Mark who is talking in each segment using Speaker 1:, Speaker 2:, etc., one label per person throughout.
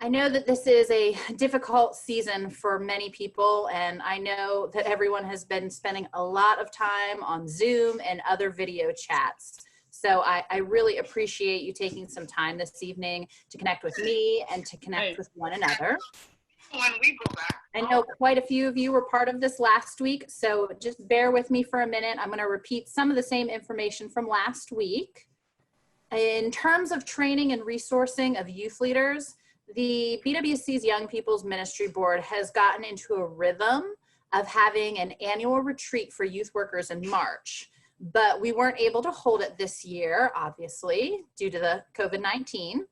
Speaker 1: I know that this is a difficult season for many people, and I know that everyone has been spending a lot of time on Zoom and other video chats. So I really appreciate you taking some time this evening to connect with me and to connect with one another.
Speaker 2: When we go back.
Speaker 1: I know quite a few of you were part of this last week, so just bear with me for a minute. I'm going to repeat some of the same information from last week. In terms of training and resourcing of youth leaders, the BWC's Young People's Ministry Board has gotten into a rhythm of having an annual retreat for youth workers in March, but we weren't able to hold it this year, obviously, due to the COVID-19.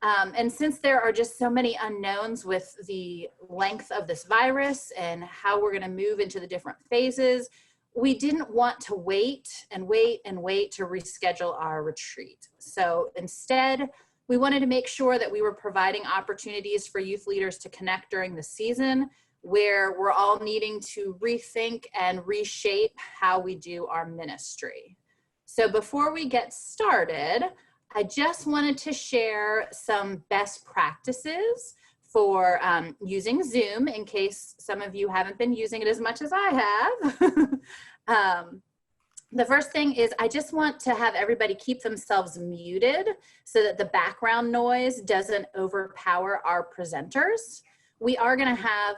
Speaker 1: And since there are just so many unknowns with the length of this virus and how we're going to move into the different phases, we didn't want to wait and wait and wait to reschedule our retreat. So instead, we wanted to make sure that we were providing opportunities for youth leaders to connect during the season, where we're all needing to rethink and reshape how we do our ministry. So before we get started, I just wanted to share some best practices for using Zoom in case some of you haven't been using it as much as I have. The first thing is I just want to have everybody keep themselves muted so that the background noise doesn't overpower our presenters. We are going to have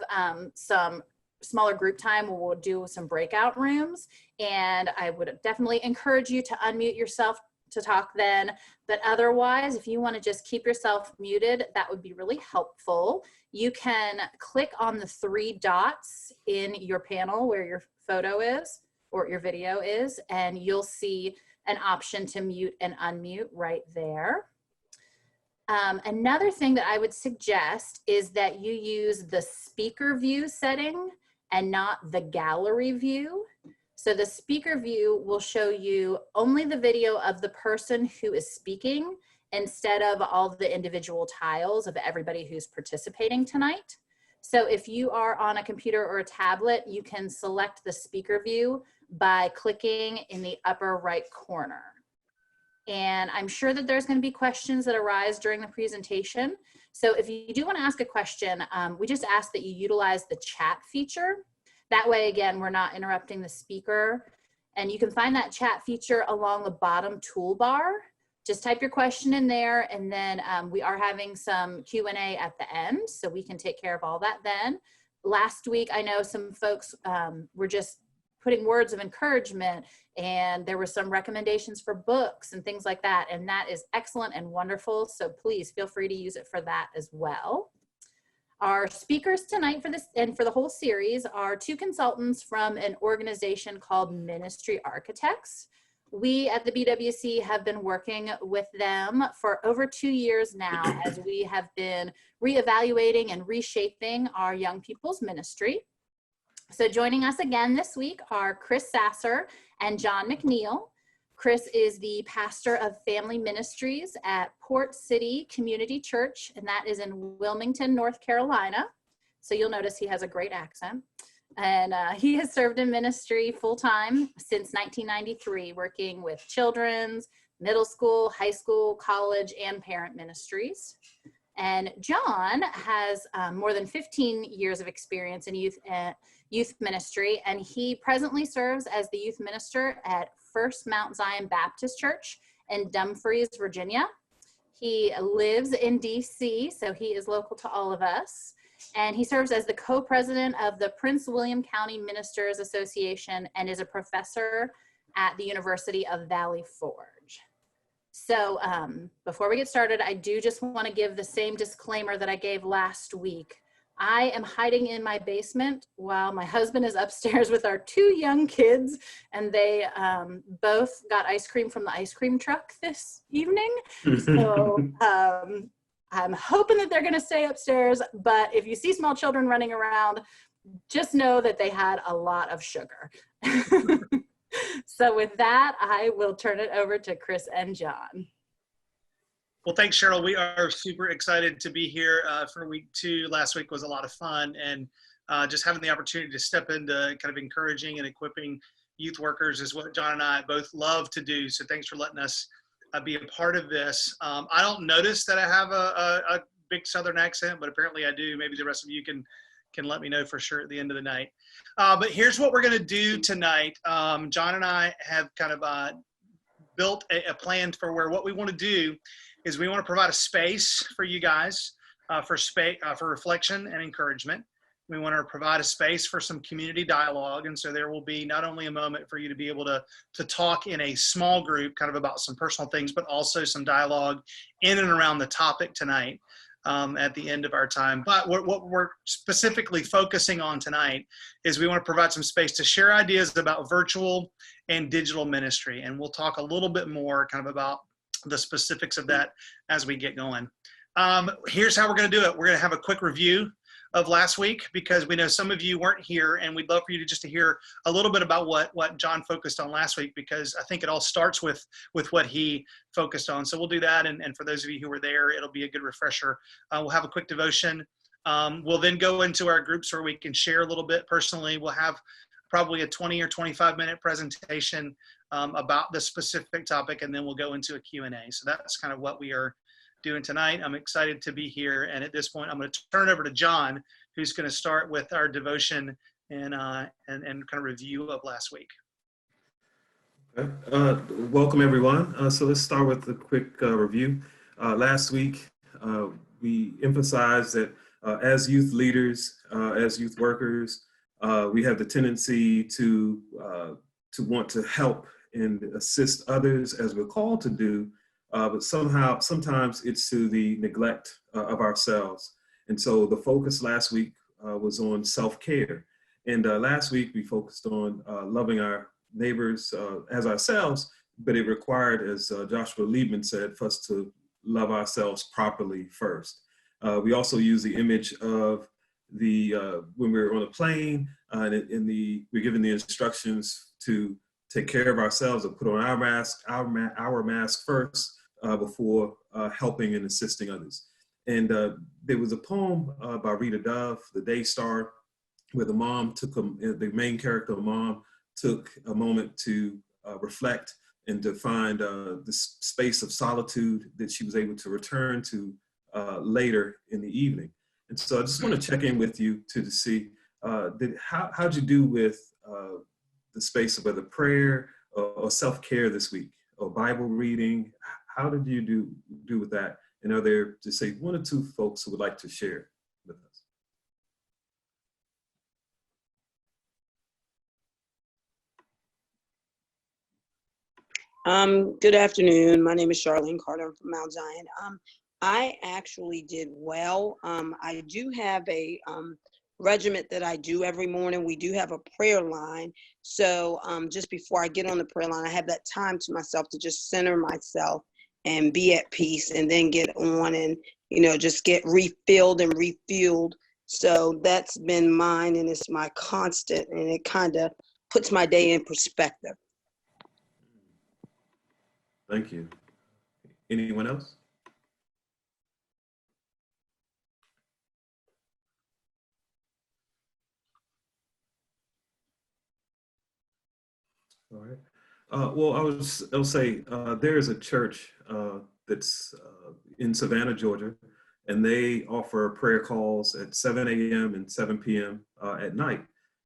Speaker 1: some smaller group time where we'll do some breakout rooms, and I would definitely encourage you to unmute yourself to talk then, but otherwise, if you want to just keep yourself muted, that would be really helpful. You can click on the 3 dots in your panel where your photo is or your video is, and you'll see an option to mute and unmute right there. Another thing that I would suggest is that you use the speaker view setting and not the gallery view. So the speaker view will show you only the video of the person who is speaking instead of all the individual tiles of everybody who's participating tonight. So if you are on a computer or a tablet, you can select the speaker view by clicking in the upper right corner. And I'm sure that there's going to be questions that arise during the presentation. So if you do want to ask a question, we just ask that you utilize the chat feature. That way, again, we're not interrupting the speaker. And you can find that chat feature along the bottom toolbar. Just type your question in there, and then we are having some Q&A at the end, so we can take care of all that then. Last week, I know some folks were just putting words of encouragement, and there were some recommendations for books and things like that, and that is excellent and wonderful, so please feel free to use it for that as well. Our speakers tonight for this and for the whole series are 2 consultants from an organization called Ministry Architects. We at the BWC have been working with them for over 2 years now as we have been reevaluating and reshaping our young people's ministry. So joining us again this week are Chris Sasser and John McNeil. Chris is the pastor of family ministries at Port City Community Church, and that is in Wilmington, North Carolina. So you'll notice he has a great accent. And he has served in ministry full-time since 1993, working with children's, middle school, high school, college, and parent ministries. And John has more than 15 years of experience in youth ministry, and he presently serves as the youth minister at First Mount Zion Baptist Church in Dumfries, Virginia. He lives in DC, so he is local to all of us. And he serves as the co-president of the Prince William County Ministers Association and is a professor at the University of Valley Forge. So before we get started, I do just want to give the same disclaimer that I gave last week. I am hiding in my basement while my husband is upstairs with our 2 young kids, and they both got ice cream from the ice cream truck this evening. So I'm hoping that they're going to stay upstairs, but if you see small children running around, just know that they had a lot of sugar. So with that, I will turn it over to Chris and John.
Speaker 3: Well, thanks, Cheryl. We are super excited to be here for week 2. Last week was a lot of fun, and just having the opportunity to step into kind of encouraging and equipping youth workers is what John and I both love to do. So thanks for letting us be a part of this. I don't notice that I have a perfect Southern accent, but apparently I do. Maybe the rest of you can let me know for sure at the end of the night. But here's what we're going to do tonight. John and I have kind of built a plan for where what we want to do is we want to provide a space for you guys for reflection and encouragement. We want to provide a space for some community dialogue. And so there will be not only a moment for you to be able to talk in a small group kind of about some personal things, but also some dialogue in and around the topic tonight at the end of our time. But what we're specifically focusing on tonight is we want to provide some space to share ideas about virtual and digital ministry. And we'll talk a little bit more kind of about the specifics of that as we get going. Here's how we're going to do it. We're going to have a quick review of last week because we know some of you weren't here, and we'd love for you to hear a little bit about what John focused on last week, because I think it all starts with what he focused on. So we'll do that, and for those of you who were there, it'll be a good refresher. We'll have a quick devotion. We'll then go into our groups where we can share a little bit personally. We'll have probably a 20 or 25 minute presentation about the specific topic, and then we'll go into a Q&A. So that's kind of what we are doing tonight. I'm excited to be here, and at this point I'm going to turn it over to John, who's going to start with our devotion and kind of review of last week.
Speaker 4: Okay. Welcome everyone. So let's start with a quick review. Last week we emphasized that as youth leaders, as youth workers, we have the tendency to want to help and assist others as we're called to do. But sometimes it's to the neglect of ourselves. And so the focus last week was on self-care. And last week we focused on loving our neighbors as ourselves, but it required, as Joshua Liebman said, for us to love ourselves properly first. We also use the image of when we were on a plane, we're given the instructions to take care of ourselves and put on our mask first before helping and assisting others. And there was a poem by Rita Dove, The Day Star, where the main character, mom, took a moment to reflect and to find this space of solitude that she was able to return to later in the evening. And so I just want to check in with you to see how'd you do with the space of whether prayer or self-care this week or Bible reading. How did you do with that? And are there, just say, one or two folks who would like to share with us?
Speaker 5: Good afternoon. My name is Charlene Carter. I'm from Mount Zion. I actually did well. I do have a regiment that I do every morning. We do have a prayer line. So just before I get on the prayer line, I have that time to myself to just center myself and be at peace, and then get on and, just get refilled and refueled. So that's been mine, and it's my constant, and it kind of puts my day in perspective.
Speaker 4: Thank you. Anyone else? All right. Well, I'll say there is a church that's in Savannah, Georgia, and they offer prayer calls at 7 a.m. and 7 p.m. At night.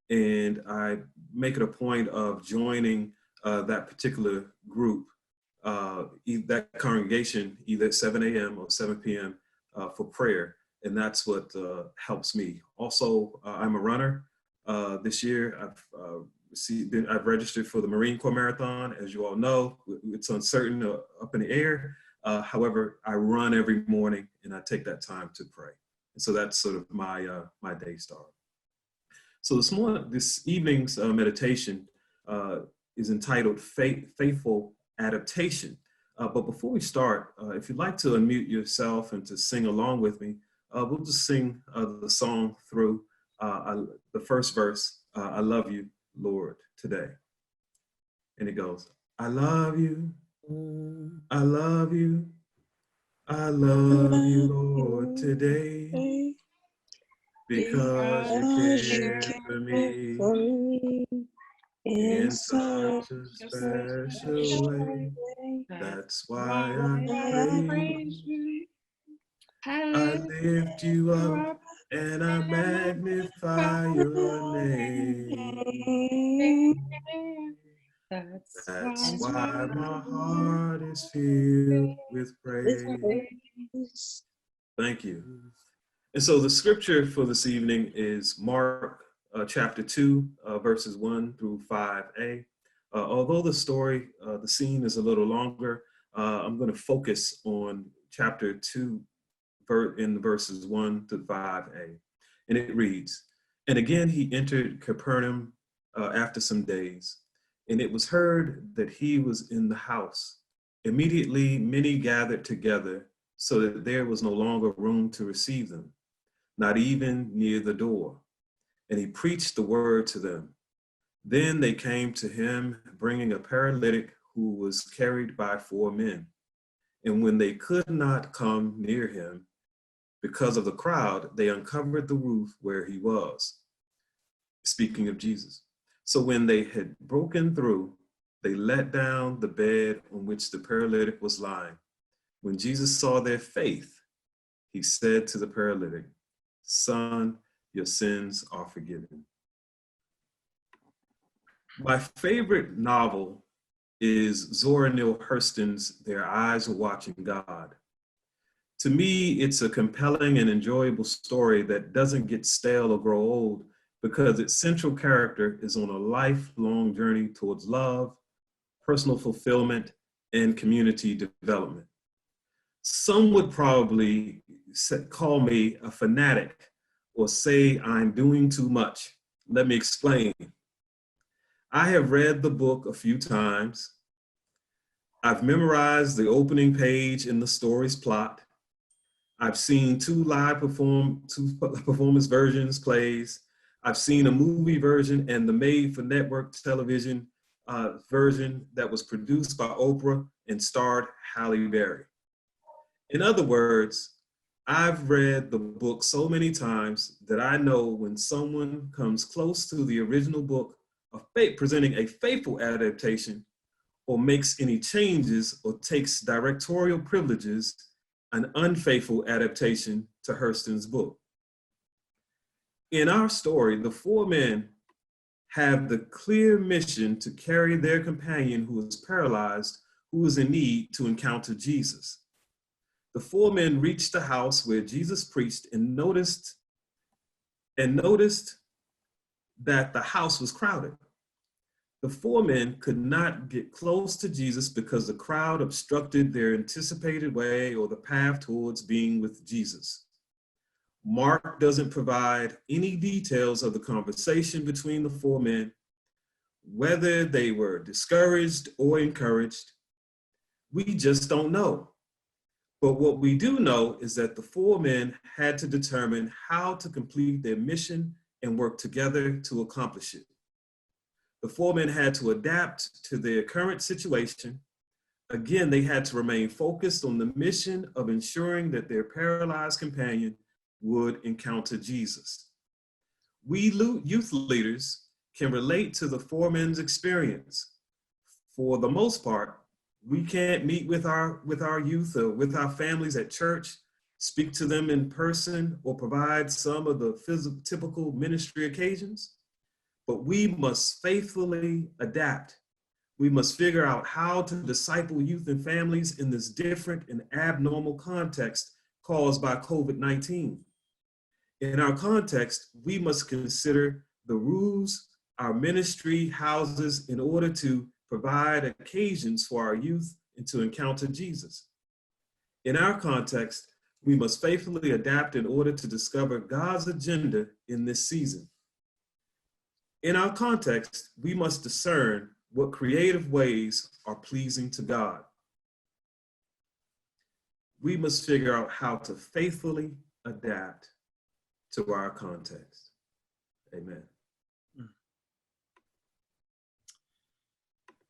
Speaker 4: And I make it a point of joining that particular group, that congregation, either at 7 a.m. or 7 p.m. For prayer. And that's what helps me. Also, I'm a runner. This year, I've registered for the Marine Corps Marathon. As you all know, it's uncertain, up in the air. However, I run every morning, and I take that time to pray. And so that's sort of my day start. So this evening's meditation is entitled Faithful Adaptation. But before we start, if you'd like to unmute yourself and to sing along with me, we'll just sing the song through the first verse, I love you, Lord, today. And it goes, I love you, I love you, I love you, Lord, today, because you care for me in such a special way. That's why I praise you. I lift you up and I magnify your name. That's why my heart is filled with praise. Thank you. And so the scripture for this evening is Mark chapter 2, verses 1 through 5a. Although the story, the scene is a little longer, I'm going to focus on chapter 2 in verses 1 to 5a. And it reads, "And again he entered Capernaum after some days, and it was heard that he was in the house. Immediately many gathered together, so that there was no longer room to receive them, not even near the door. And he preached the word to them. Then they came to him, bringing a paralytic who was carried by 4 men. And when they could not come near him, because of the crowd, they uncovered the roof where he was." Speaking of Jesus. "So when they had broken through, they let down the bed on which the paralytic was lying. When Jesus saw their faith, he said to the paralytic, 'Son, your sins are forgiven.'" My favorite novel is Zora Neale Hurston's Their Eyes Are Watching God. To me, it's a compelling and enjoyable story that doesn't get stale or grow old because its central character is on a lifelong journey towards love, personal fulfillment, and community development. Some would probably call me a fanatic or say I'm doing too much. Let me explain. I have read the book a few times. I've memorized the opening page in the story's plot. I've seen 2 performance versions, plays. I've seen a movie version and the made-for-network television version that was produced by Oprah and starred Halle Berry. In other words, I've read the book so many times that I know when someone comes close to the original book of presenting a faithful adaptation or makes any changes or takes directorial privileges, an unfaithful adaptation to Hurston's book. In our story, the 4 men have the clear mission to carry their companion who is paralyzed, who is in need, to encounter Jesus. The 4 men reached the house where Jesus preached and noticed that the house was crowded. The 4 men could not get close to Jesus because the crowd obstructed their anticipated way or the path towards being with Jesus. Mark doesn't provide any details of the conversation between the 4 men, whether they were discouraged or encouraged. We just don't know. But what we do know is that the 4 men had to determine how to complete their mission and work together to accomplish it. The 4 men had to adapt to their current situation. Again, they had to remain focused on the mission of ensuring that their paralyzed companion would encounter Jesus. We youth leaders can relate to the 4 men's experience. For the most part, we can't meet with our youth or with our families at church, speak to them in person, or provide some of the typical ministry occasions. But we must faithfully adapt. We must figure out how to disciple youth and families in this different and abnormal context caused by COVID-19. In our context, we must consider the rules our ministry houses in order to provide occasions for our youth and to encounter Jesus. In our context, we must faithfully adapt in order to discover God's agenda in this season. In our context, we must discern what creative ways are pleasing to God. We must figure out how to faithfully adapt to our context. Amen.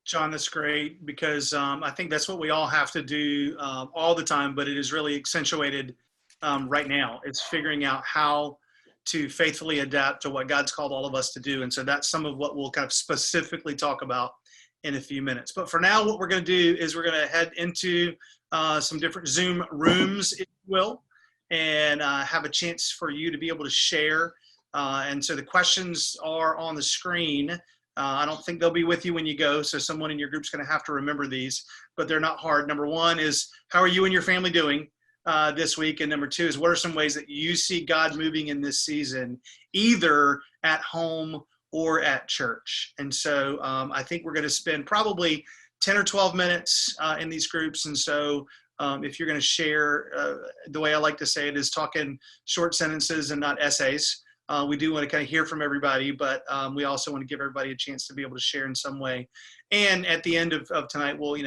Speaker 3: John, that's great because I think that's what we all have to do all the time, but it is really accentuated right now. It's figuring out how to faithfully adapt to what God's called all of us to do. And so that's some of what we'll kind of specifically talk about in a few minutes. But for now, what we're going to do is we're going to head into some different Zoom rooms, if you will. and have a chance for you to be able to share. And so the questions are on the screen. I don't think they'll be with you when you go, so someone in your group's going to have to remember these, but they're not hard. Number one is, how are you and your family doing this week? And number two is, what are some ways that you see God moving in this season, either at home or at church? And so I think we're going to spend probably 10 or 12 minutes in these groups. And so if you're going to share, the way I like to say it is talking short sentences and not essays. We do want to kind of hear from everybody, but we also want to give everybody a chance to be able to share in some way. And at the end of tonight, we'll,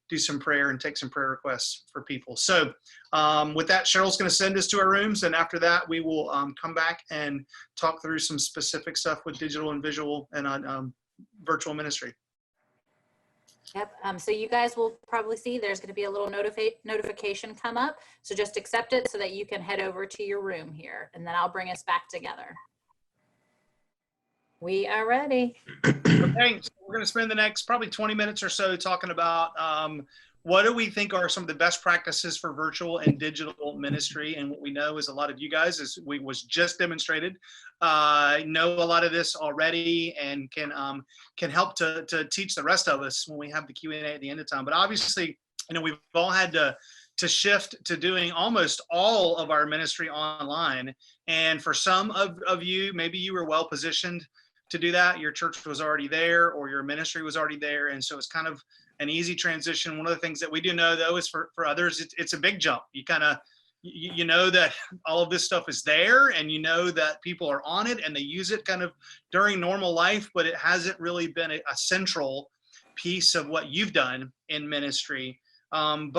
Speaker 3: do some prayer and take some prayer requests for people. So with that, Cheryl's going to send us to our rooms. And after that, we will come back and talk through some specific stuff with digital and visual and virtual ministry.
Speaker 1: Yep. So you guys will probably see there's going to be a little notification come up. So just accept it so that you can head over to your room here, and then I'll bring us back together. We are ready.
Speaker 3: Okay, so we're going to spend the next probably 20 minutes or so talking about what do we think are some of the best practices for virtual and digital ministry. And what we know is a lot of you guys, as we was just demonstrated, know a lot of this already and can help to teach the rest of us when we have the Q&A at the end of time. But obviously, we've all had to shift to doing almost all of our ministry online. And for some of you, maybe you were well positioned to do that. Your church was already there, or your ministry was already there. And so it's kind of an easy transition. One of the things that we do know, though, is for others, it's a big jump. You kind of, you know that all of this stuff is there, and you know that people are on it and they use it kind of during normal life, but it hasn't really been a central piece of what you've done in ministry. And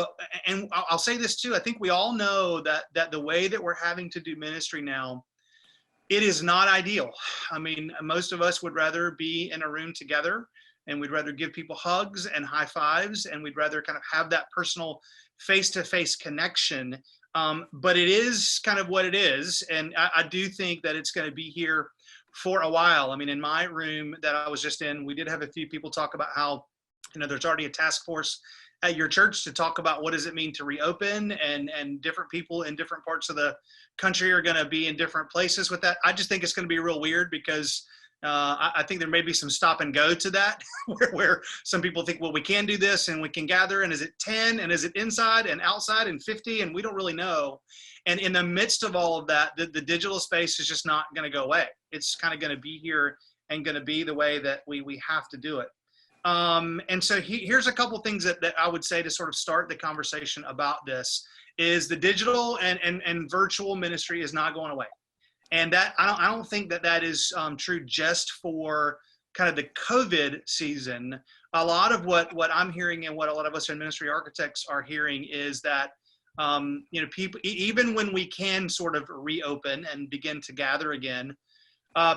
Speaker 3: I'll say this too, I think we all know that the way that we're having to do ministry now, it is not ideal. I mean, most of us would rather be in a room together, and we'd rather give people hugs and high fives, and we'd rather kind of have that personal face-to-face connection. But it is kind of what it is. And I do think that it's going to be here for a while. I mean, in my room that I was just in, we did have a few people talk about how, there's already a task force at your church to talk about what does it mean to reopen, and different people in different parts of the country are going to be in different places with that. I just think it's going to be real weird because I think there may be some stop and go to that where some people think, well, we can do this and we can gather, and is it 10 and is it inside and outside and 50, and we don't really know. And in the midst of all of that, the digital space is just not going to go away. It's kind of going to be here and going to be the way that we have to do it. And so here's a couple things that I would say to sort of start the conversation about this is the digital and virtual ministry is not going away. And that I don't think that is true just for kind of the COVID season. A lot of what I'm hearing and what a lot of us in ministry architects are hearing is that people, even when we can sort of reopen and begin to gather again,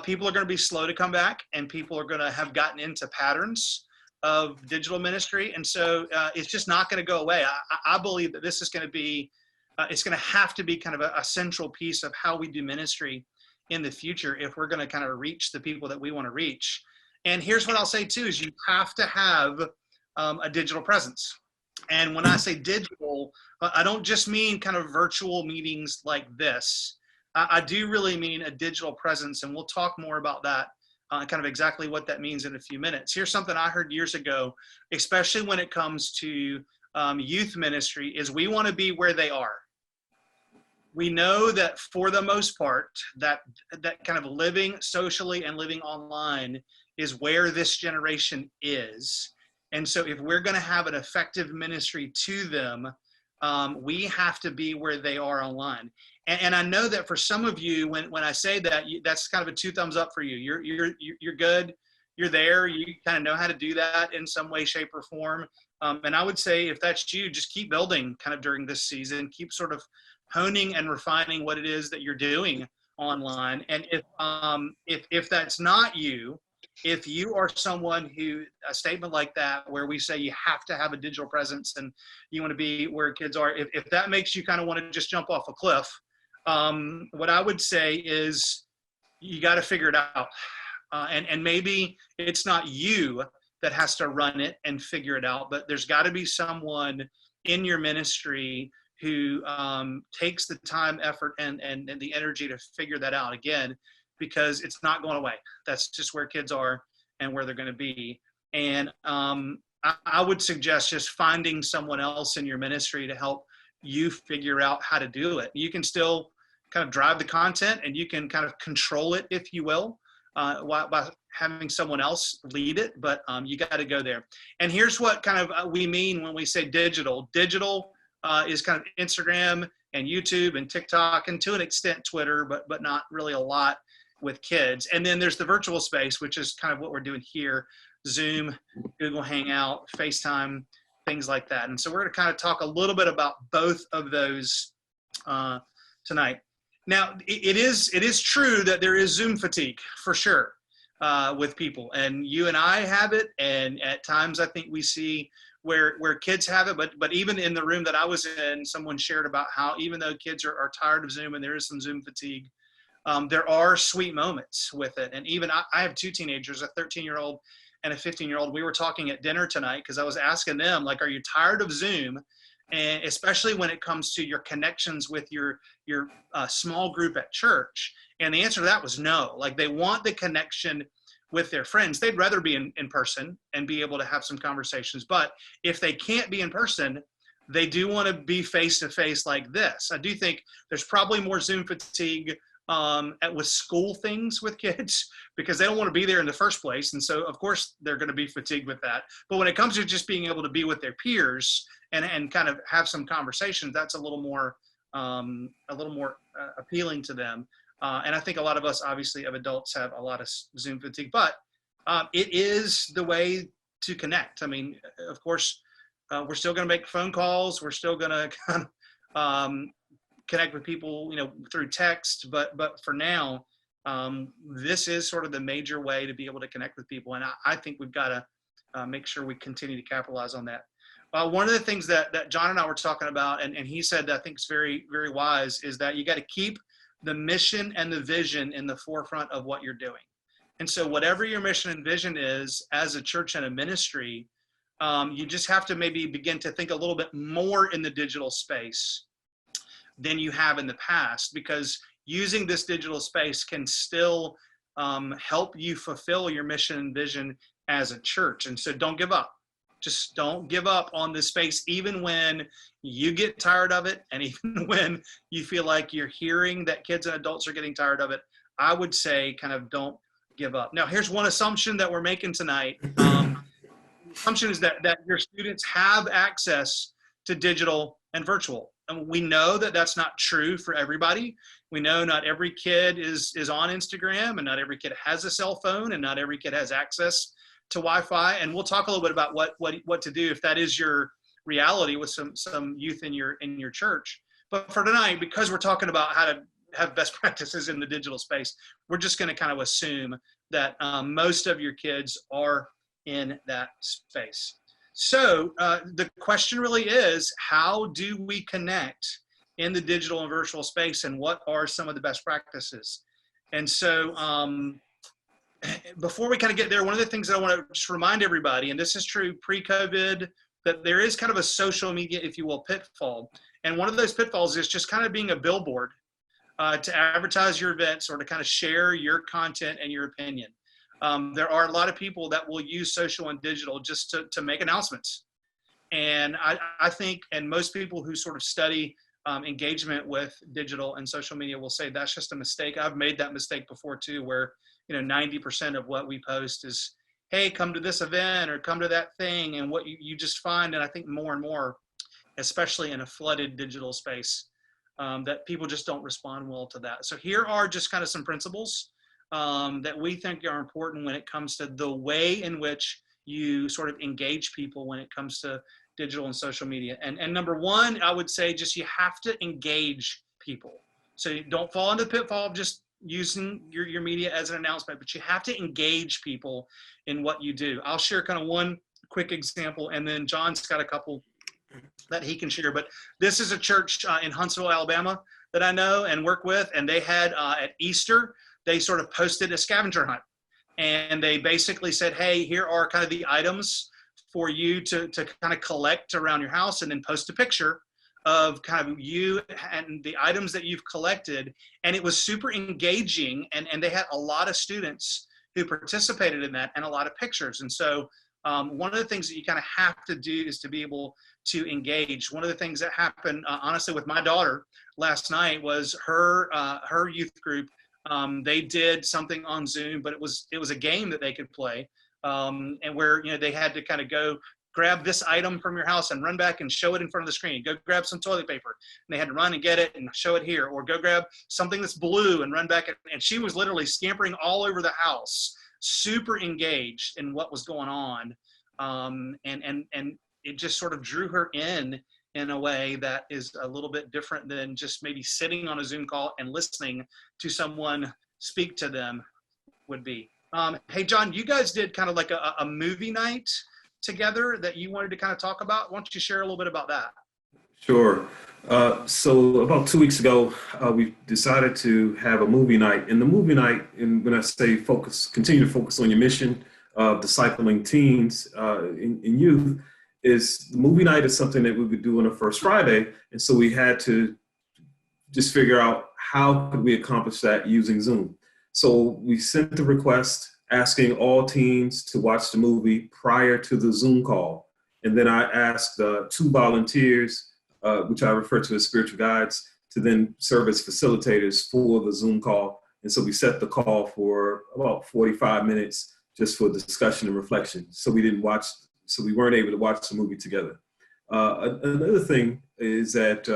Speaker 3: people are going to be slow to come back, and people are going to have gotten into patterns of digital ministry. And so it's just not going to go away. I believe that this is going to be, it's going to have to be kind of a central piece of how we do ministry in the future if we're going to kind of reach the people that we want to reach. And here's what I'll say too, is you have to have a digital presence. And when I say digital, I don't just mean kind of virtual meetings like this. I do really mean a digital presence, and we'll talk more about that, kind of exactly what that means in a few minutes. Here's something I heard years ago, especially when it comes to youth ministry, is we want to be where they are. We know that for the most part, that kind of living socially and living online is where this generation is. And so if we're going to have an effective ministry to them, we have to be where they are online. And I know that for some of you, when I say that, that's kind of a 2 thumbs up for you. You're good. You're there. You kind of know how to do that in some way, shape, or form. And I would say if that's you, just keep building kind of during this season. Keep sort of honing and refining what it is that you're doing online. And if that's not you, if you are someone who, a statement like that, where we say you have to have a digital presence and you want to be where kids are, if that makes you kind of want to just jump off a cliff, what I would say is you got to figure it out. And maybe it's not you that has to run it and figure it out, but there's got to be someone in your ministry who takes the time, effort, and the energy to figure that out, again, because it's not going away. That's just where kids are and where they're going to be. And I would suggest just finding someone else in your ministry to help you figure out how to do it. You can still kind of drive the content, and you can kind of control it, if you will, by having someone else lead it, but you got to go there. And here's what kind of we mean when we say digital. Digital is kind of Instagram and YouTube and TikTok, and to an extent Twitter, but not really a lot with kids. And then there's the virtual space, which is kind of what we're doing here: Zoom, Google Hangout, FaceTime, things like that. And so we're going to kind of talk a little bit about both of those tonight. Now, it is true that there is Zoom fatigue, for sure, with people, and you and I have it, and at times I think we see where kids have it, but even in the room that I was in, someone shared about how even though kids are tired of Zoom and there is some Zoom fatigue, there are sweet moments with it. And even I have two teenagers, a 13-year-old and a 15-year-old. We were talking at dinner tonight because I was asking them, like, are you tired of Zoom? And especially when it comes to your connections with your small group at church. And the answer to that was no. Like, they want the connection with their friends. They'd rather be in person and be able to have some conversations. But if they can't be in person, they do want to be face-to-face like this. I do think there's probably more Zoom fatigue with school things with kids, because they don't want to be there in the first place. And so, of course, they're going to be fatigued with that. But when it comes to just being able to be with their peers and kind of have some conversations, that's a little more appealing to them. And I think a lot of us, obviously, of adults have a lot of Zoom fatigue, but it is the way to connect. I mean, of course, we're still going to make phone calls. We're still going to kind of connect with people, through text. But for now, this is sort of the major way to be able to connect with people. And I think we've got to make sure we continue to capitalize on that. One of the things that John and I were talking about, and he said that I think is very, very wise, is that you got to keep the mission and the vision in the forefront of what you're doing. And so whatever your mission and vision is as a church and a ministry, you just have to maybe begin to think a little bit more in the digital space than you have in the past, because using this digital space can still help you fulfill your mission and vision as a church. And so don't give up. Just don't give up on this space, even when you get tired of it, and even when you feel like you're hearing that kids and adults are getting tired of it. I would say kind of don't give up. Now, here's one assumption that we're making tonight. The assumption is that your students have access to digital and virtual. And we know that that's not true for everybody. We know not every kid is on Instagram, and not every kid has a cell phone, and not every kid has access to Wi-Fi. And we'll talk a little bit about what to do if that is your reality with some youth in your church. But for tonight, because we're talking about how to have best practices in the digital space, we're just going to kind of assume that most of your kids are in that space. So the question really is, how do we connect in the digital and virtual space, and what are some of the best practices? And so before we kind of get there, one of the things that I want to just remind everybody, and this is true pre-COVID, that there is kind of a social media, if you will, pitfall. And one of those pitfalls is just kind of being a billboard to advertise your events or to kind of share your content and your opinion. There are a lot of people that will use social and digital just to make announcements. And I think, and most people who sort of study engagement with digital and social media will say that's just a mistake. I've made that mistake before too, where 90% of what we post is, hey, come to this event or come to that thing. And what you just find, and I think more and more, especially in a flooded digital space, that people just don't respond well to that. So here are just kind of some principles that we think are important when it comes to the way in which you sort of engage people when it comes to digital and social media. And number one, I would say just you have to engage people. So you don't fall into the pitfall of just using your media as an announcement, but you have to engage people in what you do. I'll share kind of one quick example, and then John's got a couple that he can share. But this is a church in Huntsville, Alabama that I know and work with, and they had at Easter, they sort of posted a scavenger hunt. And they basically said, hey, here are kind of the items for you to kind of collect around your house, and then post a picture of kind of you and the items that you've collected. And it was super engaging. And they had a lot of students who participated in that and a lot of pictures. And so one of the things that you kind of have to do is to be able to engage. One of the things that happened, honestly, with my daughter last night was her youth group. They did something on Zoom, but it was a game that they could play, and where they had to kind of go grab this item from your house and run back and show it in front of the screen. Go grab some toilet paper, and they had to run and get it and show it here, or go grab something that's blue and run back. And she was literally scampering all over the house, super engaged in what was going on, and it just sort of drew her in a way that is a little bit different than just maybe sitting on a Zoom call and listening to someone speak to them would be. Hey, John, you guys did kind of like a movie night together that you wanted to kind of talk about. Why don't you share a little bit about that?
Speaker 4: Sure. So about 2 weeks ago, we decided to have a movie night. And the movie night, and when I say focus, continue to focus on your mission of discipling teens in youth, is the movie night is something that we would do on the first Friday. And so we had to just figure out how could we accomplish that using Zoom. So we sent the request asking all teens to watch the movie prior to the Zoom call. And then I asked 2 volunteers, which I refer to as spiritual guides, to then serve as facilitators for the Zoom call. And so we set the call for about 45 minutes just for discussion and reflection. So we weren't able to watch the movie together. Another thing is that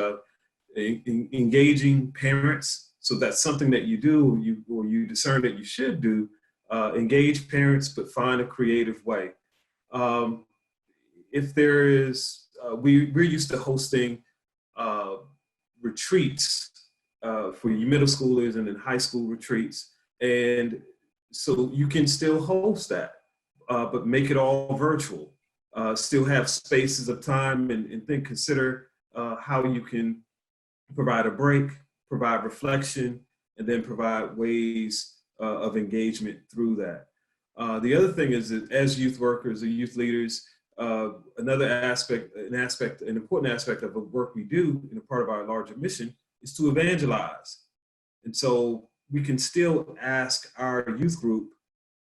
Speaker 4: engaging parents. So that's something that you do, or you discern that you should do. Engage parents, but find a creative way. If there is, we're used to hosting retreats for your middle schoolers and then high school retreats. And so you can still host that, but make it all virtual. Still have spaces of time and then consider how you can provide a break, provide reflection, and then provide ways of engagement through that. The other thing is that as youth workers or youth leaders, an important aspect of the work we do in a part of our larger mission is to evangelize. And so we can still ask our youth group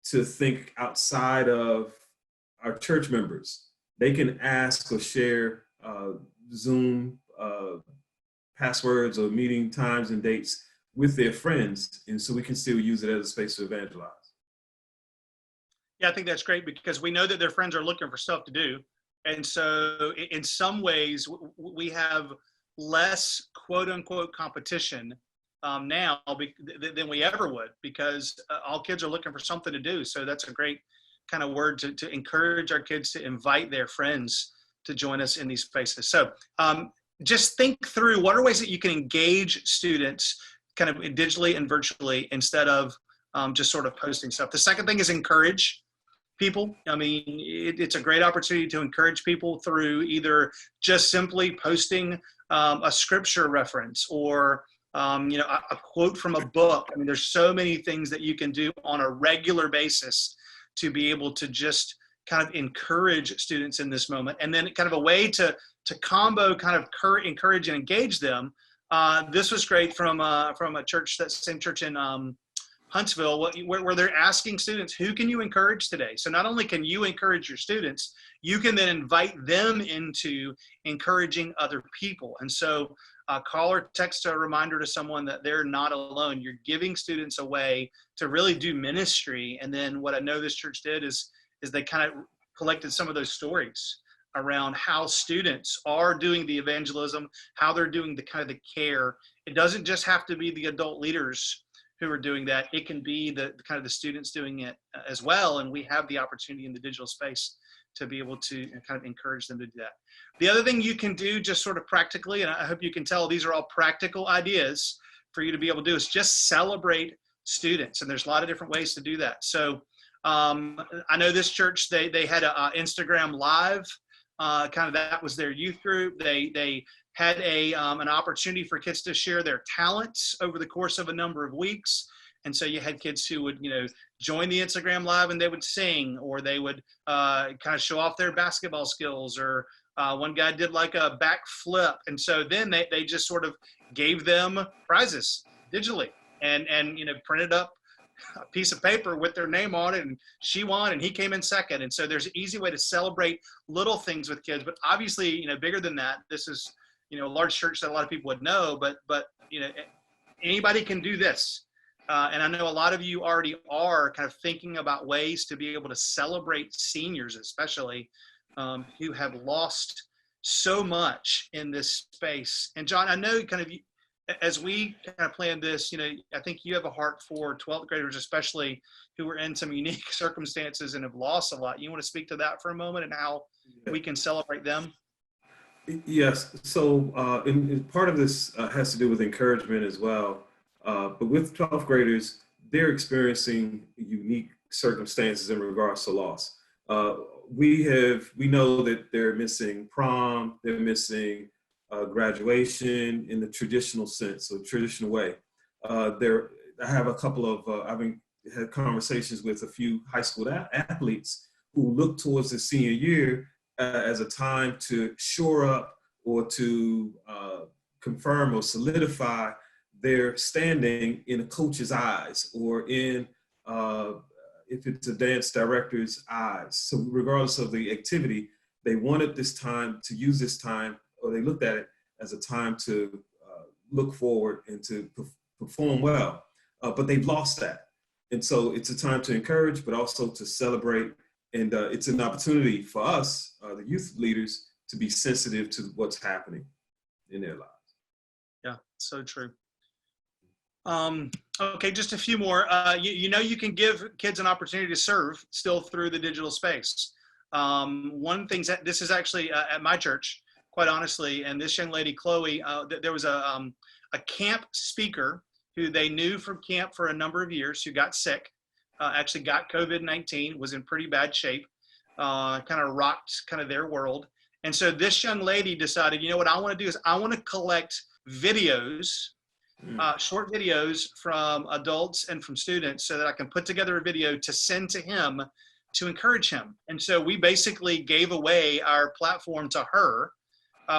Speaker 4: to think outside of our church members. They can ask or share Zoom passwords or meeting times and dates with their friends. And so we can still use it as a space to evangelize.
Speaker 3: Yeah, I think that's great because we know that their friends are looking for stuff to do. And so in some ways, we have less quote unquote competition now than we ever would, because all kids are looking for something to do. So that's a great kind of word to encourage our kids to invite their friends to join us in these spaces. So just think through what are ways that you can engage students kind of digitally and virtually instead of just sort of posting stuff. The second thing is encourage people. I mean, it's a great opportunity to encourage people through either just simply posting a scripture reference or a quote from a book. I mean, there's so many things that you can do on a regular basis to be able to just kind of encourage students in this moment. And then kind of a way to combo kind of encourage and engage them. This was great from a church, that same church in Huntsville, where they're asking students, who can you encourage today? So not only can you encourage your students, you can then invite them into encouraging other people. And so call or text a reminder to someone that they're not alone. You're giving students a way to really do ministry. And then what I know this church did is they kind of collected some of those stories around how students are doing the evangelism, how they're doing the kind of the care. It doesn't just have to be the adult leaders who are doing that. It can be the kind of the students doing it as well. And we have the opportunity in the digital space to be able to kind of encourage them to do that. The other thing you can do just sort of practically, and I hope you can tell these are all practical ideas for you to be able to do, is just celebrate students. And there's a lot of different ways to do that. So I know this church, they had a Instagram live, kind of that was their youth group. They had an opportunity for kids to share their talents over the course of a number of weeks. And so you had kids who would, join the Instagram live and they would sing, or they would kind of show off their basketball skills, or One guy did like a backflip. And so then they just sort of gave them prizes digitally and printed up a piece of paper with their name on it, and she won and he came in second. And so there's an easy way to celebrate little things with kids, but obviously, bigger than that. This is, a large church that a lot of people would know, but anybody can do this. And I know a lot of you already are kind of thinking about ways to be able to celebrate seniors, especially who have lost so much in this space. And John, I know as we kind of plan this, I think you have a heart for 12th graders, especially who are in some unique circumstances and have lost a lot. You want to speak to that for a moment and how we can celebrate them?
Speaker 4: Yes. So and part of this has to do with encouragement as well. But with 12th graders, they're experiencing unique circumstances in regards to loss. We know that they're missing prom, they're missing graduation in the traditional sense or traditional way. I have a couple of, I've had conversations with a few high school athletes who look towards the senior year as a time to shore up or to confirm or solidify their standing in a coach's eyes or in, if it's a dance director's eyes. So regardless of the activity, they wanted this time to use this time, or they looked at it as a time to look forward and to perform well, but they've lost that. And so it's a time to encourage, but also to celebrate. And it's an opportunity for us, the youth leaders, to be sensitive to what's happening in their lives.
Speaker 3: Yeah, so true. Okay, just a few more. You can give kids an opportunity to serve still through the digital space. One thing that this is actually at my church, quite honestly, and this young lady, Chloe, there was a camp speaker who they knew from camp for a number of years who got sick, actually got COVID-19, was in pretty bad shape, kind of rocked kind of their world. And so this young lady decided, what I want to do is I want to collect videos, short videos from adults and from students so that I can put together a video to send to him to encourage him. And so we basically gave away our platform to her,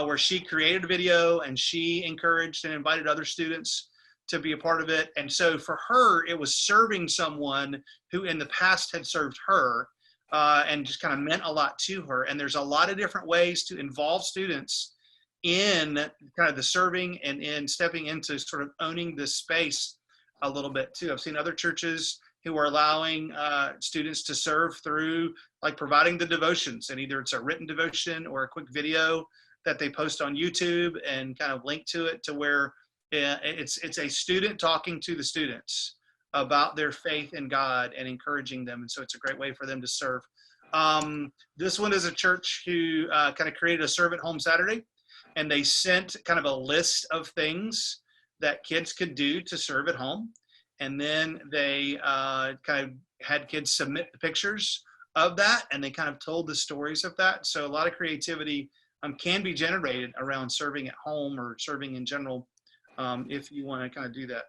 Speaker 3: where she created a video and she encouraged and invited other students to be a part of it. And so for her, it was serving someone who in the past had served her and just kind of meant a lot to her. And there's a lot of different ways to involve students in kind of the serving and in stepping into sort of owning this space a little bit too. I've seen other churches who are allowing students to serve through like providing the devotions, and either it's a written devotion or a quick video that they post on YouTube and kind of link to it to where it's a student talking to the students about their faith in God and encouraging them. And so it's a great way for them to serve. This one is a church who kind of created a serve at home Saturday, and they sent kind of a list of things that kids could do to serve at home. And then they kind of had kids submit the pictures of that, and they kind of told the stories of that. So a lot of creativity can be generated around serving at home or serving in general, if you want to kind of do that.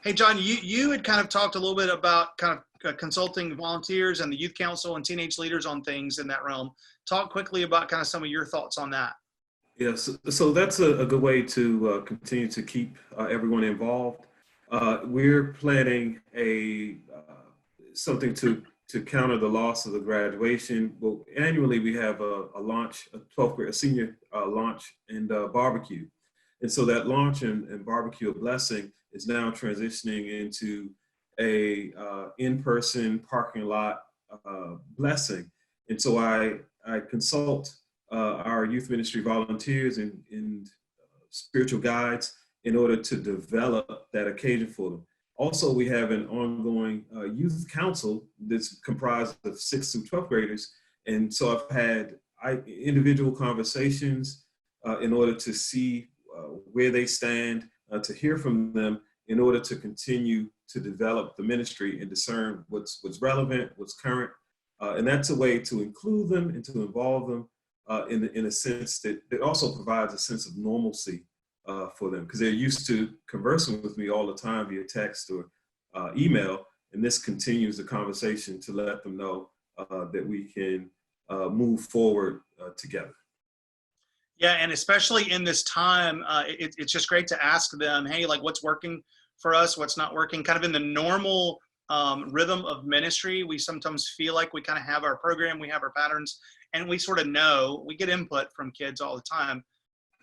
Speaker 3: Hey, John, you had kind of talked a little bit about kind of consulting volunteers and the youth council and teenage leaders on things in that realm. Talk quickly about kind of some of your thoughts on that.
Speaker 4: Yes, so that's a good way to continue to keep everyone involved. We're planning something to counter the loss of the graduation. Well, annually we have a launch, a 12th grade, a senior launch and barbecue. And so that launch and barbecue, a blessing, is now transitioning into a in-person parking lot blessing. And so I consult our youth ministry volunteers and spiritual guides in order to develop that occasion for them. Also, we have an ongoing youth council that's comprised of 6th through 12th graders. And so I've had individual conversations in order to see where they stand, to hear from them in order to continue to develop the ministry and discern what's relevant, what's current. And that's a way to include them and to involve them in a sense that also provides a sense of normalcy for them, because they're used to conversing with me all the time via text or email, and this continues the conversation to let them know that we can move forward together.
Speaker 3: Yeah, and especially in this time, it's just great to ask them, hey, like what's working for us, what's not working, kind of in the normal rhythm of ministry. We sometimes feel like we kind of have our program, we have our patterns, and we sort of know, we get input from kids all the time,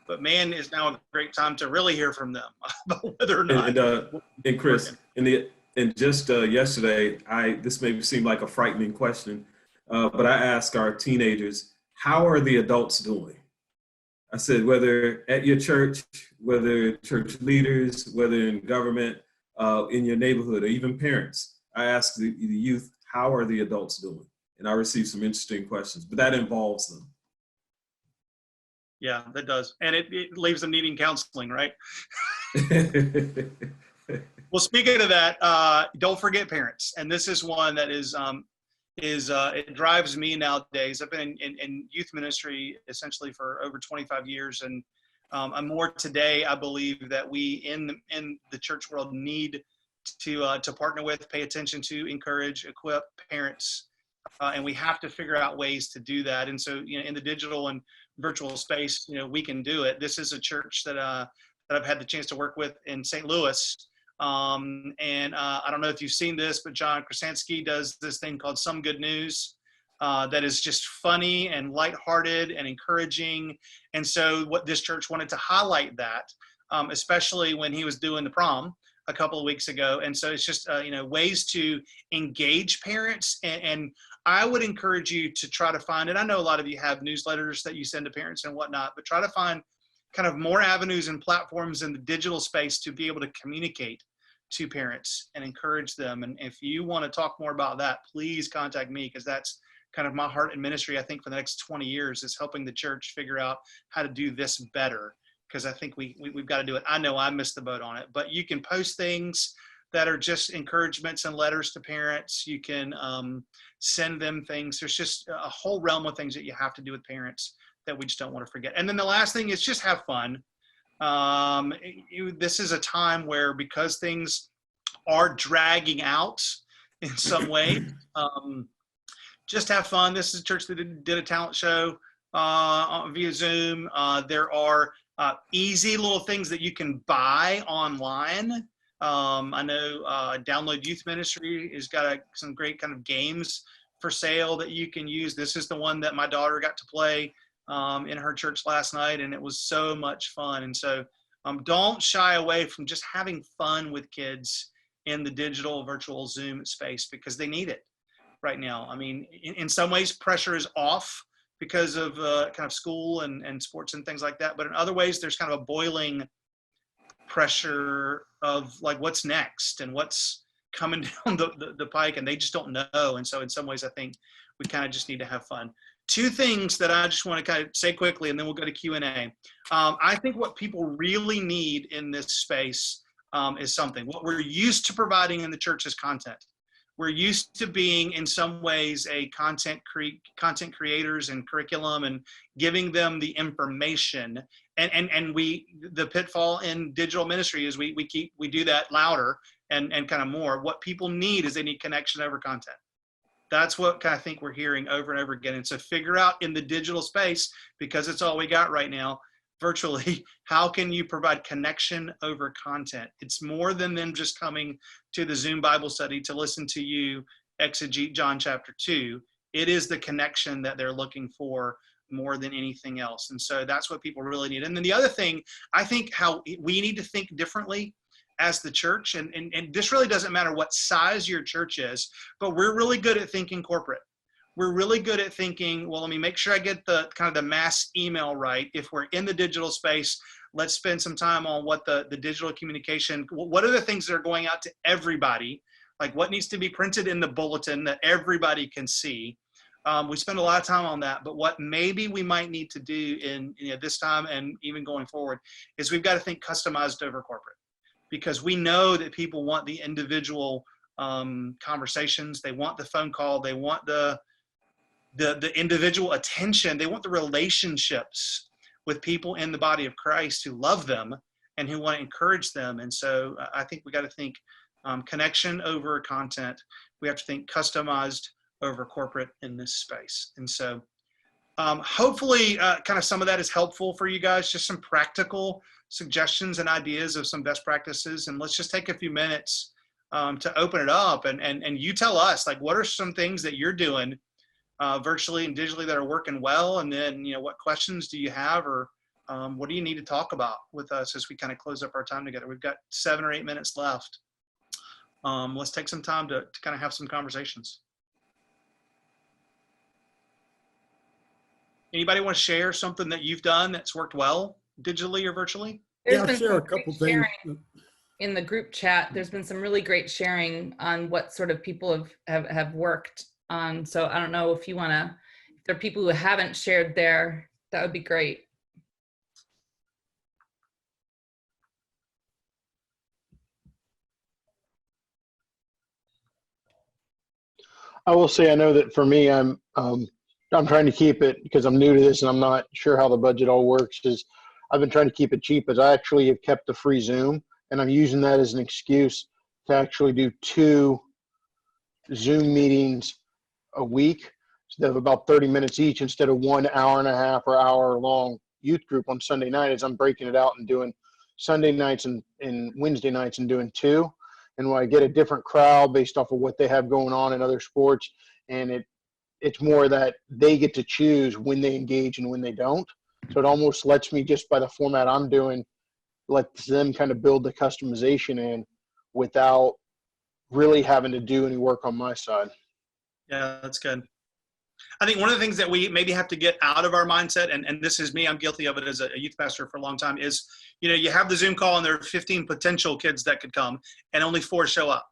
Speaker 3: but man, is now a great time to really hear from them about whether or not.
Speaker 4: And Chris, and just yesterday, this may seem like a frightening question, but I asked our teenagers, how are the adults doing? I said, whether at your church, whether church leaders, whether in government, in your neighborhood, or even parents, I asked the youth, how are the adults doing? And I received some interesting questions, but that involves them.
Speaker 3: Yeah, that does. And it leaves them needing counseling, right? Well, speaking of that, don't forget parents. And this is one that it drives me nowadays. I've been in youth ministry essentially for over 25 years. And I'm more today, I believe that we in the church world need to partner with, pay attention to, encourage, equip parents. And we have to figure out ways to do that. And so, in the digital and virtual space, we can do it. This is a church that I've had the chance to work with in St. Louis. And I don't know if you've seen this, but John Krasinski does this thing called Some Good News that is just funny and lighthearted and encouraging. And so what this church wanted to highlight that, especially when he was doing the prom a couple of weeks ago. And so it's just, ways to engage parents. And I would encourage you to try to find, and I know a lot of you have newsletters that you send to parents and whatnot, but try to find kind of more avenues and platforms in the digital space to be able to communicate to parents and encourage them. And if you want to talk more about that, please contact me, because that's kind of my heart in ministry, I think, for the next 20 years, is helping the church figure out how to do this better, because I think we've got to do it. I know I missed the boat on it, but you can post things that are just encouragements and letters to parents. You can send them things. There's just a whole realm of things that you have to do with parents that we just don't want to forget. And then the last thing is just have fun. This is a time where, because things are dragging out in some way, just have fun. This is a church that did a talent show via Zoom. There are easy little things that you can buy online. I know Download Youth Ministry has got some great kind of games for sale that you can use. This is the one that my daughter got to play in her church last night, and it was so much fun. And so don't shy away from just having fun with kids in the digital virtual Zoom space, because they need it right now. I mean, in some ways pressure is off because of kind of school and sports and things like that, but in other ways there's kind of a boiling pressure of like what's next and what's coming down the pike, and they just don't know. And so in some ways I think we kind of just need to have fun. Two things that I just want to kind of say quickly, and then we'll go to Q&A. I think what people really need in this space is something. What we're used to providing in the church is content. We're used to being, in some ways, a content creators and curriculum, and giving them the information. And the pitfall in digital ministry is we do that louder and kind of more. What people need is they need connection over content. That's what I think we're hearing over and over again. And so figure out in the digital space, because it's all we got right now, virtually, how can you provide connection over content? It's more than them just coming to the Zoom Bible study to listen to you exegete John chapter 2. It is the connection that they're looking for more than anything else. And so that's what people really need. And then the other thing, I think how we need to think differently as the church, and this really doesn't matter what size your church is, but we're really good at thinking corporate. We're really good at thinking, well, let me make sure I get the kind of the mass email right. If we're in the digital space, let's spend some time on what the digital communication, what are the things that are going out to everybody? Like what needs to be printed in the bulletin that everybody can see? We spend a lot of time on that, but what maybe we might need to do in this time and even going forward is we've got to think customized over corporate. Because we know that people want the individual conversations. They want the phone call. They want the individual attention. They want the relationships with people in the body of Christ who love them and who want to encourage them. And so I think we got to think connection over content. We have to think customized over corporate in this space. And so Hopefully, kind of some of that is helpful for you guys, just some practical suggestions and ideas of some best practices. And let's just take a few minutes to open it up and you tell us, like, what are some things that you're doing virtually and digitally that are working well? And then, what questions do you have, or what do you need to talk about with us as we kind of close up our time together? We've got 7 or 8 minutes left. Let's take some time to kind of have some conversations. Anybody want to share something that you've done that's worked well digitally or virtually?
Speaker 6: There's been share a couple things in the group chat. There's been some really great sharing on what sort of people have worked on. So I don't know if you want to, if there are people who haven't shared there, that would be great.
Speaker 7: I will say, I know that for me, I'm trying to keep it, because I'm new to this and I'm not sure how the budget all works, is I've been trying to keep it cheap, as I actually have kept the free Zoom, and I'm using that as an excuse to actually do 2 Zoom meetings a week, instead of about 30 minutes each, instead of 1 hour and a half or hour long youth group on Sunday night. As I'm breaking it out and doing Sunday nights and Wednesday nights and doing 2. And when I get a different crowd based off of what they have going on in other sports, and it's more that they get to choose when they engage and when they don't. So it almost lets me, just by the format I'm doing, lets them kind of build the customization in without really having to do any work on my side.
Speaker 3: Yeah, that's good. I think one of the things that we maybe have to get out of our mindset, and this is me, I'm guilty of it as a youth pastor for a long time, is, you have the Zoom call and there are 15 potential kids that could come and only 4 show up.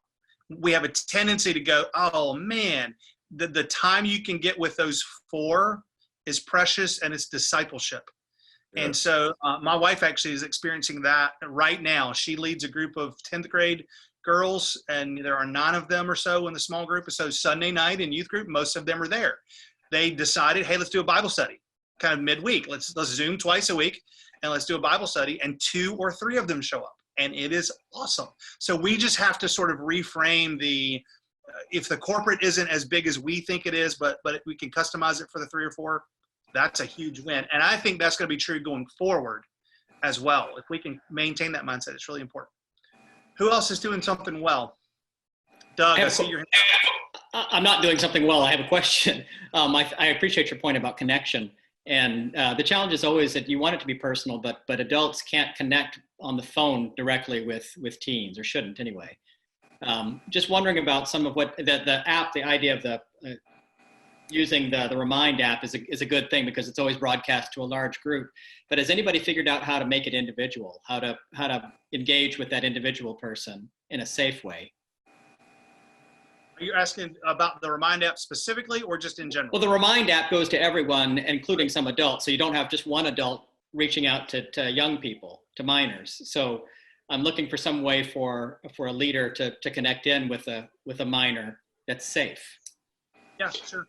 Speaker 3: We have a tendency to go, oh man, the time you can get with those 4 is precious, and it's discipleship. Yeah. And so my wife actually is experiencing that right now. She leads a group of 10th grade girls, and there are 9 of them or so in the small group. So Sunday night in youth group, most of them are there. They decided, hey, let's do a Bible study kind of midweek. Let's Zoom twice a week and let's do a Bible study. And 2 or 3 of them show up, and it is awesome. So we just have to sort of reframe the, if the corporate isn't as big as we think it is, but if we can customize it for the 3 or 4, that's a huge win. And I think that's going to be true going forward as well. If we can maintain that mindset, it's really important. Who else is doing something well? Doug, I see your hand.
Speaker 8: I'm not doing something well. I have a question. I appreciate your point about connection. And the challenge is always that you want it to be personal, but adults can't connect on the phone directly with teens, or shouldn't anyway. Just wondering about some of what the app, the idea of the using the Remind app is a good thing, because it's always broadcast to a large group. But has anybody figured out how to make it individual, how to engage with that individual person in a safe way?
Speaker 3: Are you asking about the Remind app specifically, or just in general?
Speaker 8: Well, the Remind app goes to everyone, including some adults. So you don't have just one adult reaching out to young people, to minors. So I'm looking for some way for a leader to connect in with a minor that's safe.
Speaker 3: Yeah, sure.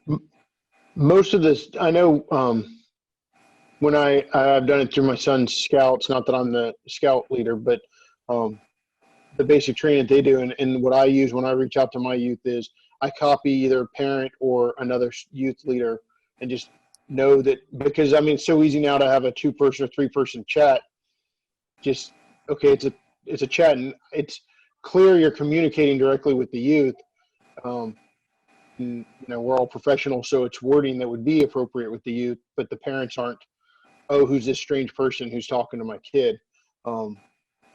Speaker 7: Most of this, I know, when I've done it through my son's scouts, not that I'm the scout leader, but the basic training that they do, and what I use when I reach out to my youth is I copy either a parent or another youth leader, and just know that, because I mean, it's so easy now to have a 2-person or 3-person chat. Just, okay, it's a chat, and it's clear you're communicating directly with the youth. And, we're all professionals, so it's wording that would be appropriate with the youth, but the parents aren't, oh, who's this strange person who's talking to my kid?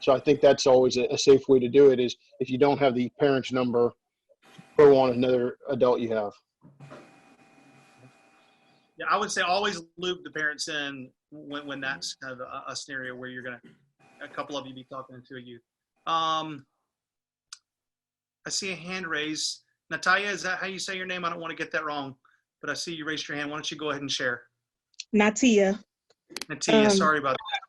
Speaker 7: So I think that's always a safe way to do it, is if you don't have the parent's number, go on another adult you have.
Speaker 3: Yeah, I would say always loop the parents in when that's kind of a scenario where you're going to, a couple of you be talking to a youth. I see a hand raised. Natalia, is that how you say your name? I don't want to get that wrong, but I see you raised your hand. Why don't you go ahead and share?
Speaker 9: Natia.
Speaker 3: Natia, sorry about that.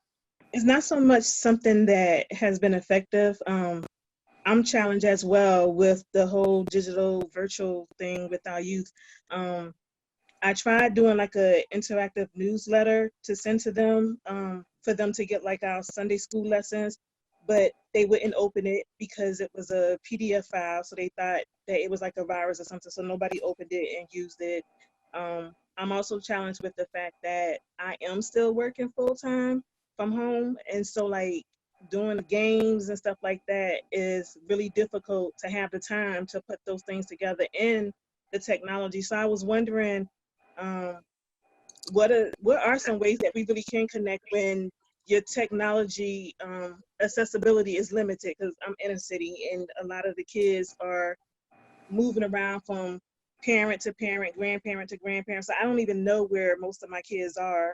Speaker 9: It's not so much something that has been effective. I'm challenged as well with the whole digital virtual thing with our youth. I tried doing like a interactive newsletter to send to them for them to get like our Sunday school lessons, but they wouldn't open it because it was a PDF file. So they thought that it was like a virus or something. So nobody opened it and used it. I'm also challenged with the fact that I am still working full time from home. And so like doing games and stuff like that is really difficult to have the time to put those things together in the technology. So I was wondering, what are some ways that we really can connect when your technology accessibility is limited? Because I'm in a city and a lot of the kids are moving around from parent to parent, grandparent to grandparent. So I don't even know where most of my kids are.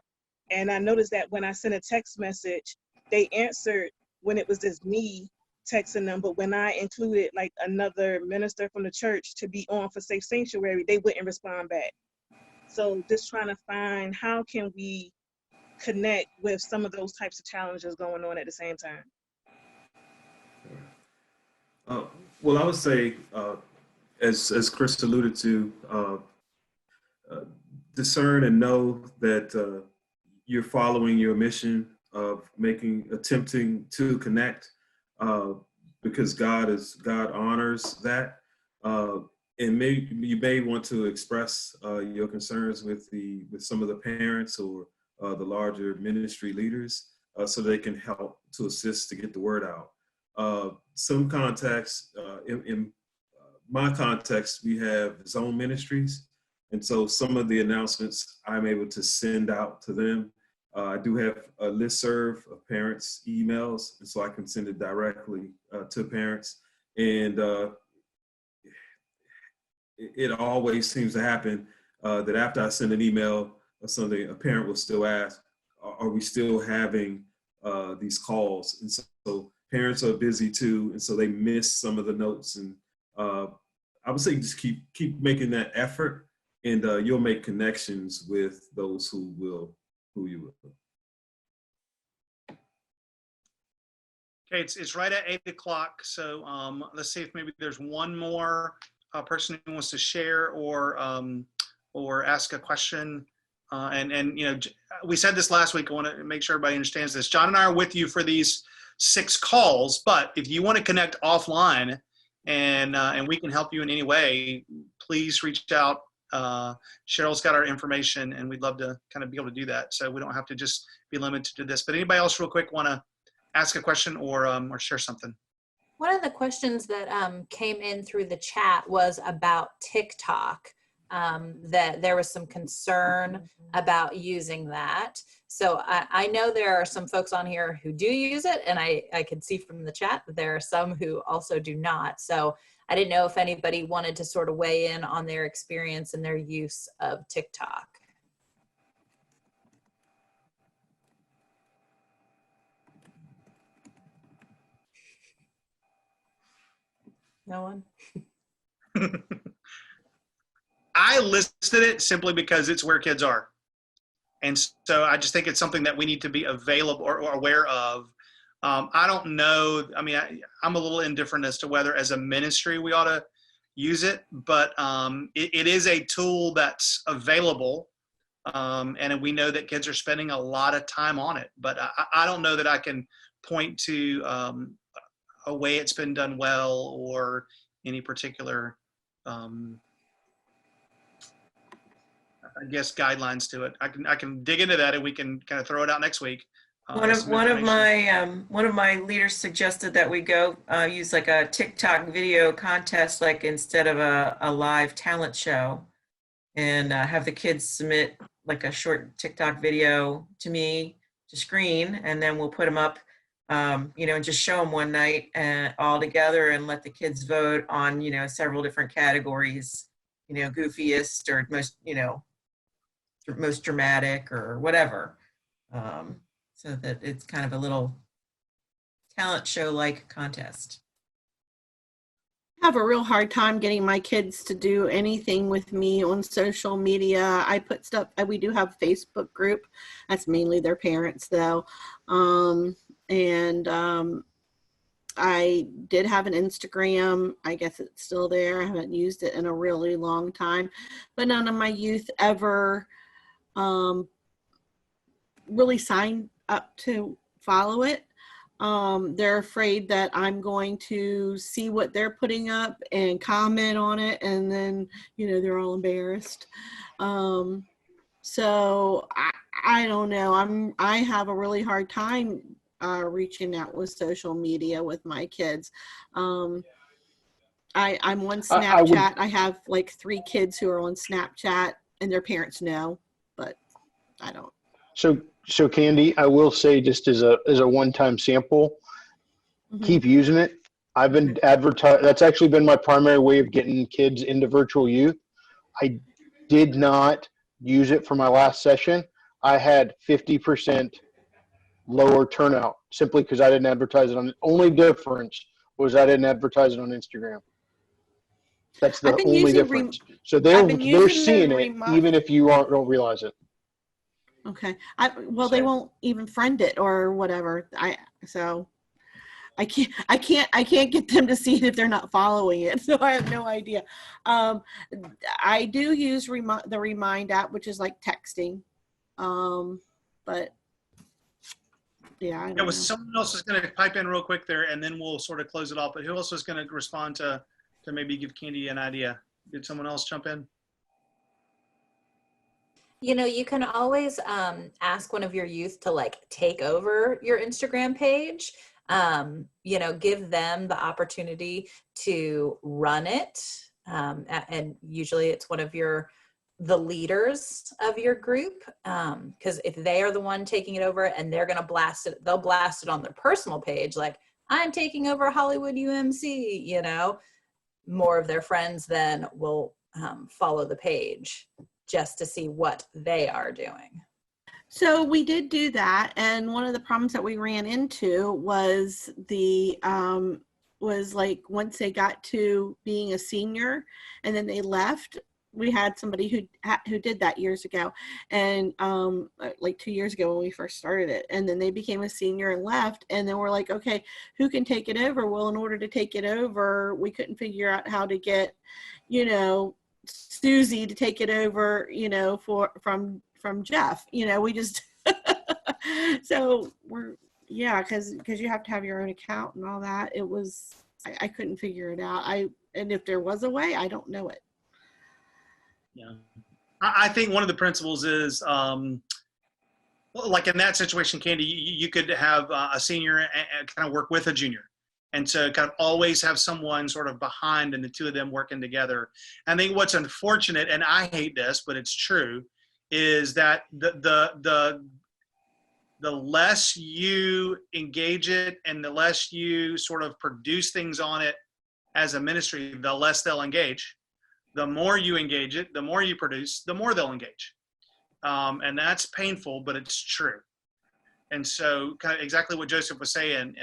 Speaker 9: And I noticed that when I sent a text message, they answered when it was just me texting them. But when I included like another minister from the church to be on for Safe Sanctuary, they wouldn't respond back. So just trying to find how can we connect with some of those types of challenges going on at the same time.
Speaker 4: Well, I would say, as Chris alluded to, discern and know that you're following your mission of attempting to connect, because God honors that. And you may want to express your concerns with some of the parents or the larger ministry leaders, so they can help to assist to get the word out. Some contexts, in my context, we have zone ministries, and so some of the announcements I'm able to send out to them. I do have a listserv of parents' emails, and so I can send it directly to parents. And it always seems to happen that after I send an email or something, a parent will still ask, are we still having these calls? And so parents are busy too, and so they miss some of the notes. And I would say just keep making that effort, and you'll make connections with those who you will.
Speaker 3: Okay, it's right at 8 o'clock. So let's see if maybe there's one more person who wants to share or ask a question. And you know, we said this last week. I want to make sure everybody understands this. John and I are with you for these 6 calls, but if you want to connect offline and we can help you in any way, please reach out. Cheryl's got our information, and we'd love to kind of be able to do that, so we don't have to just be limited to this. But anybody else real quick want to ask a question or share something?
Speaker 1: One of the questions that came in through the chat was about TikTok, that there was some concern about using that. So I know there are some folks on here who do use it, and I could see from the chat that there are some who also do not. So I didn't know if anybody wanted to sort of weigh in on their experience and their use of TikTok. No one?
Speaker 3: I listed it simply because it's where kids are. And so I just think it's something that we need to be available or aware of. I don't know. I mean, I'm a little indifferent as to whether as a ministry we ought to use it, but it is a tool that's available. And we know that kids are spending a lot of time on it, but I don't know that I can point to a way it's been done well or any particular, I guess, guidelines to it. I can dig into that, and we can kind of throw it out next week.
Speaker 10: One of my leaders suggested that we go use like a TikTok video contest, like instead of a live talent show, and have the kids submit like a short TikTok video to me to screen, and then we'll put them up, you know, and just show them one night all together, and let the kids vote on, you know, several different categories, you know, goofiest or most, you know, most dramatic or whatever, so that it's kind of a little talent show like contest.
Speaker 11: I have a real hard time getting my kids to do anything with me on social media. I put stuff, we do have a Facebook group. That's mainly their parents though. I did have an Instagram. I guess it's still there. I haven't used it in a really long time, but none of my youth ever really signed up to follow it. They're afraid that I'm going to see what they're putting up and comment on it, and then, you know, they're all embarrassed. So I don't know. I have a really hard time reaching out with social media with my kids. I'm on Snapchat. I have like 3 kids who are on Snapchat, and their parents know, but I don't.
Speaker 7: So Candy, I will say, just as a one-time sample, keep using it. I've been that's actually been my primary way of getting kids into virtual youth. I did not use it for my last session. I had 50% lower turnout simply because I didn't advertise it on. Only difference was I didn't advertise it on Instagram. That's the only difference. So they're seeing it even if you don't realize it.
Speaker 11: Okay. They won't even friend it or whatever. I can't get them to see it if they're not following it. So I have no idea. I do use the Remind app, which is like texting. But yeah, I don't know.
Speaker 3: Someone else is going to pipe in real quick there, and then we'll sort of close it off. But who else was going to respond to maybe give Candy an idea? Did someone else jump in?
Speaker 1: You can always ask one of your youth to like take over your Instagram page. Give them the opportunity to run it. And usually it's one of the leaders of your group. Because if they are the one taking it over and they're going to blast it, they'll blast it on their personal page. Like, I'm taking over Hollywood UMC, more of their friends then will follow the page just to see what they are doing.
Speaker 11: So we did do that, and one of the problems that we ran into was like once they got to being a senior and then they left. We had somebody who did that years ago, and like 2 years ago when we first started it, and then they became a senior and left, and then we're like, okay, who can take it over? Well, in order to take it over, we couldn't figure out how to get, Susie to take it over, from Jeff. We just so because you have to have your own account and all that. It was I couldn't figure it out. And if there was a way, I don't know it.
Speaker 3: Yeah, I think one of the principles is, like in that situation, Candy, you could have a senior and kind of work with a junior. And so kind of always have someone sort of behind and the two of them working together. I think what's unfortunate, and I hate this, but it's true, is that the less you engage it and the less you sort of produce things on it as a ministry, the less they'll engage. The more you engage it, the more you produce, the more they'll engage. And that's painful, but it's true. And so kind of exactly what Joseph was saying,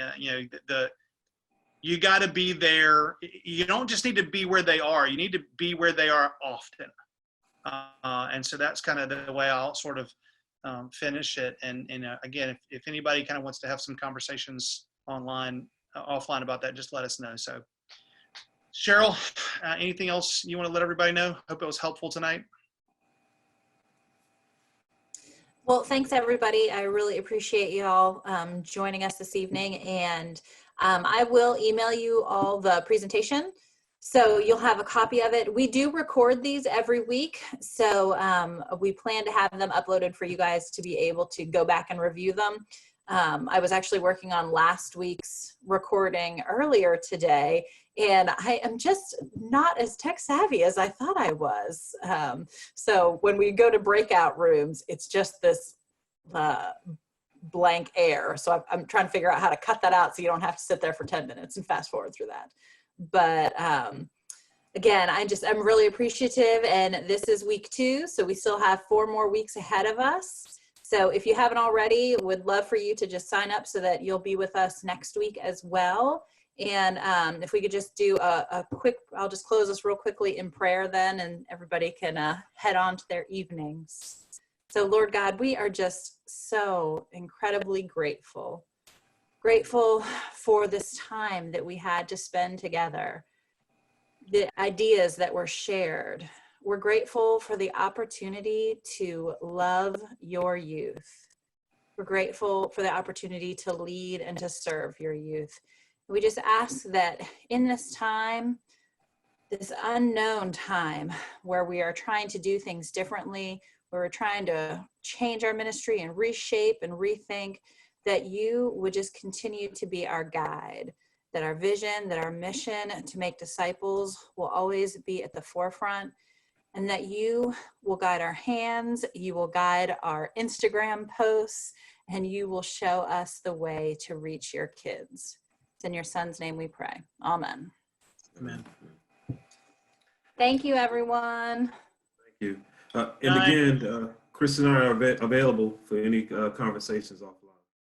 Speaker 3: you got to be there. You don't just need to be where they are. You need to be where they are often. And so that's kind of the way I'll sort of finish it. And again, if anybody kind of wants to have some conversations offline about that, just let us know. So Cheryl, anything else you want to let everybody know? Hope it was helpful tonight.
Speaker 1: Well, thanks everybody. I really appreciate you all joining us this evening, and I will email you all the presentation so you'll have a copy of it. We do record these every week, so we plan to have them uploaded for you guys to be able to go back and review them. I was actually working on last week's recording earlier today, and I am just not as tech savvy as I thought I was. So when we go to breakout rooms, it's just this blank air. So I'm trying to figure out how to cut that out so you don't have to sit there for 10 minutes and fast forward through that. But again, I'm really appreciative, and this is week 2, so we still have 4 more weeks ahead of us. So if you haven't already, would love for you to just sign up so that you'll be with us next week as well. And if we could just do a quick, I'll just close this real quickly in prayer then, and everybody can head on to their evenings. So Lord God, we are just so incredibly grateful for this time that we had to spend together, the ideas that were shared. We're grateful for the opportunity to love your youth. We're grateful for the opportunity to lead and to serve your youth. We just ask that in this time, this unknown time where we are trying to do things differently, where we're trying to change our ministry and reshape and rethink, that you would just continue to be our guide, that our vision, that our mission to make disciples will always be at the forefront, and that you will guide our hands, you will guide our Instagram posts, and you will show us the way to reach your kids. It's in your son's name we pray. Amen.
Speaker 3: Amen.
Speaker 1: Thank you, everyone.
Speaker 4: Thank you. And again, Chris and I are available for any conversations off.